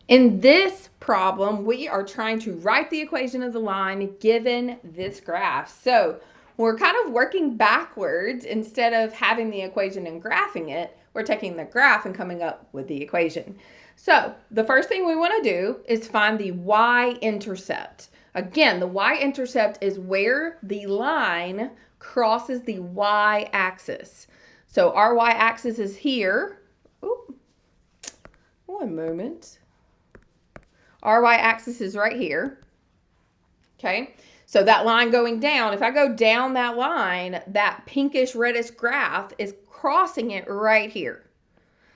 In this problem, we are trying to write the equation of the line given this graph. So we're kind of working backwards. Instead of having the equation and graphing it, we're taking the graph and coming up with the equation. So the first thing we want to do is find the y-intercept. Again, the y-intercept is where the line crosses the y-axis. So our y-axis is here. Ooh, one moment. Our y-axis is right here. Okay, so that line going down, if I go down that line, that pinkish reddish graph is crossing it right here.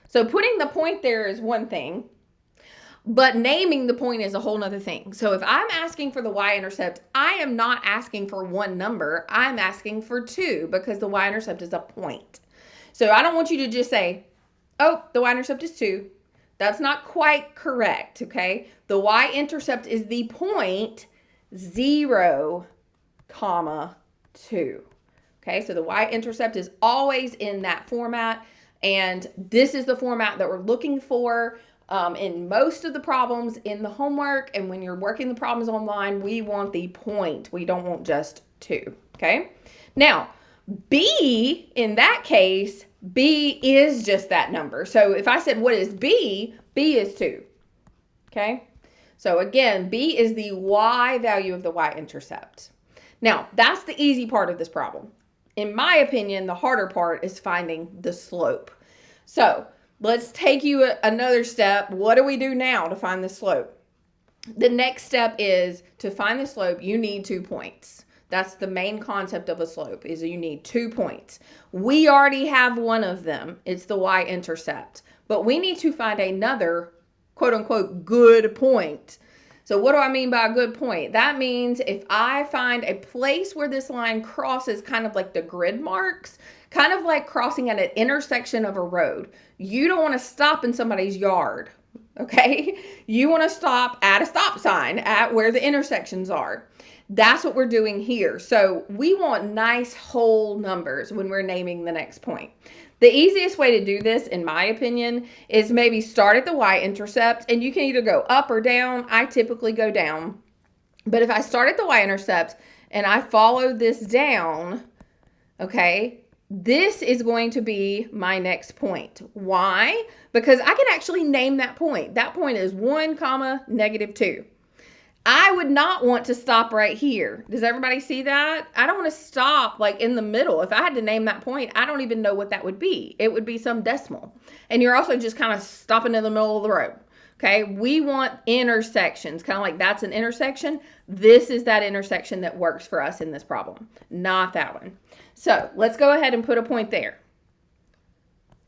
So putting the point there is one thing, but naming the point is a whole nother thing. So if I'm asking for the y-intercept, I am not asking for one number. I'm asking for two because the y-intercept is a point. So I don't want you to just say, oh, the y-intercept is 2. That's not quite correct, okay? The y-intercept is the point 0, 2. Okay, so the y-intercept is always in that format, and this is the format that we're looking for in most of the problems in the homework. And when you're working the problems online, we want the point. We don't want just 2, okay? Now, B, in that case, B is just that number. So if I said, what is B? B is 2, okay? So again, B is the y value of the y-intercept. Now, that's the easy part of this problem. In my opinion, the harder part is finding the slope. So let's take you another step. What do we do now to find the slope? The next step is to find the slope, you need 2 points. That's the main concept of a slope, is you need 2 points. We already have one of them. It's the y-intercept. But we need to find another, quote unquote, good point. So what do I mean by a good point? That means if I find a place where this line crosses kind of like the grid marks, kind of like crossing at an intersection of a road. You don't want to stop in somebody's yard, okay? You want to stop at a stop sign at where the intersections are. That's what we're doing here. So we want nice whole numbers when we're naming the next point. The easiest way to do this, in my opinion, is maybe start at the y-intercept, and you can either go up or down. I typically go down. But if I start at the y-intercept and I follow this down, okay, this is going to be my next point. Why? Because I can actually name that point. That point is 1, -2. I would not want to stop right here. Does everybody see that? I don't want to stop like in the middle. If I had to name that point, I don't even know what that would be. It would be some decimal. And you're also just kind of stopping in the middle of the road. Okay, we want intersections, kind of like that's an intersection. This is that intersection that works for us in this problem, not that one. So let's go ahead and put a point there.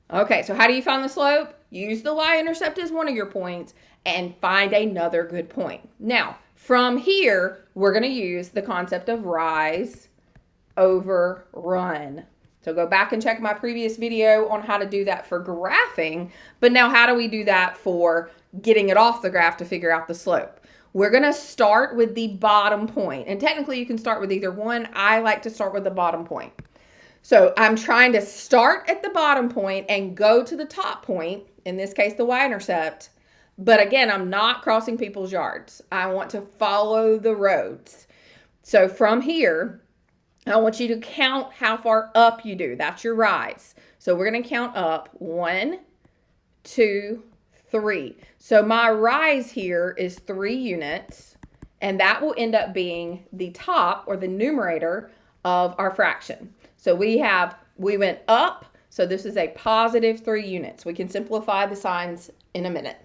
Okay, so how do you find the slope? Use the y-intercept as one of your points and find another good point. Now, from here, we're going to use the concept of rise over run. So go back and check my previous video on how to do that for graphing. But now how do we do that for getting it off the graph to figure out the slope? We're going to start with the bottom point. And technically, you can start with either one. I like to start with the bottom point. So I'm trying to start at the bottom point and go to the top point, in this case, the y-intercept. But again, I'm not crossing people's yards. I want to follow the roads. So from here, I want you to count how far up you do. That's your rise. So we're going to count up 1, 2, 3. So my rise here is 3 units, and that will end up being the top or the numerator of our fraction. So we went up, so this is a positive 3 units. We can simplify the signs in a minute.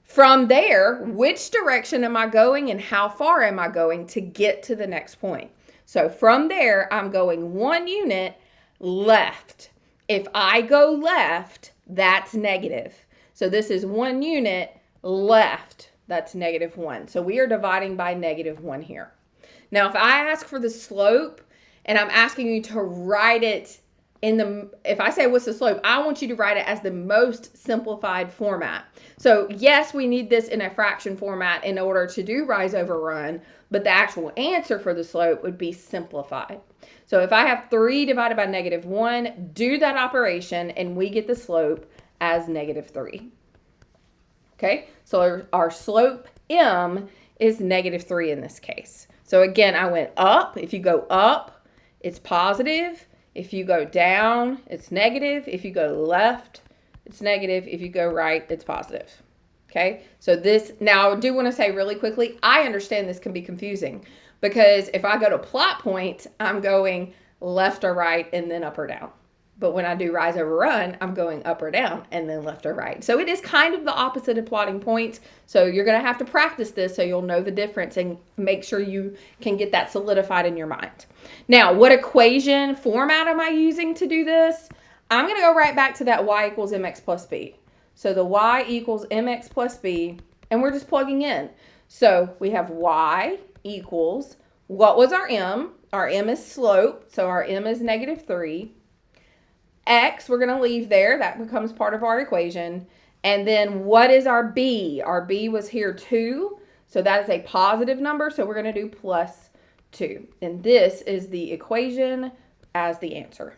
From there, which direction am I going and how far am I going to get to the next point? So from there, I'm going 1 unit left. If I go left, that's negative. So this is 1 unit left. That's -1. So we are dividing by -1 here. Now, if I ask for the slope and I'm asking you to write it if I say what's the slope, I want you to write it as the most simplified format. So yes, we need this in a fraction format in order to do rise over run, but the actual answer for the slope would be simplified. So if I have 3 divided by -1, do that operation and we get the slope as -3. Okay, so our slope M is -3 in this case. So again, I went up. If you go up, it's positive. If you go down, it's negative. If you go left, it's negative. If you go right, it's positive. Okay, so this, now I do want to say really quickly, I understand this can be confusing because if I go to plot point, I'm going left or right and then up or down. But when I do rise over run, I'm going up or down and then left or right. So it is kind of the opposite of plotting points. So you're going to have to practice this so you'll know the difference and make sure you can get that solidified in your mind. Now, what equation format am I using to do this? I'm going to go right back to that y equals mx plus b. So the y equals mx plus b, and we're just plugging in. So we have y equals, what was our m? Our m is slope, so our m is -3. X, we're going to leave there. That becomes part of our equation. And then what is our b? Our b was here 2. So that is a positive number. So we're going to do +2. And this is the equation as the answer.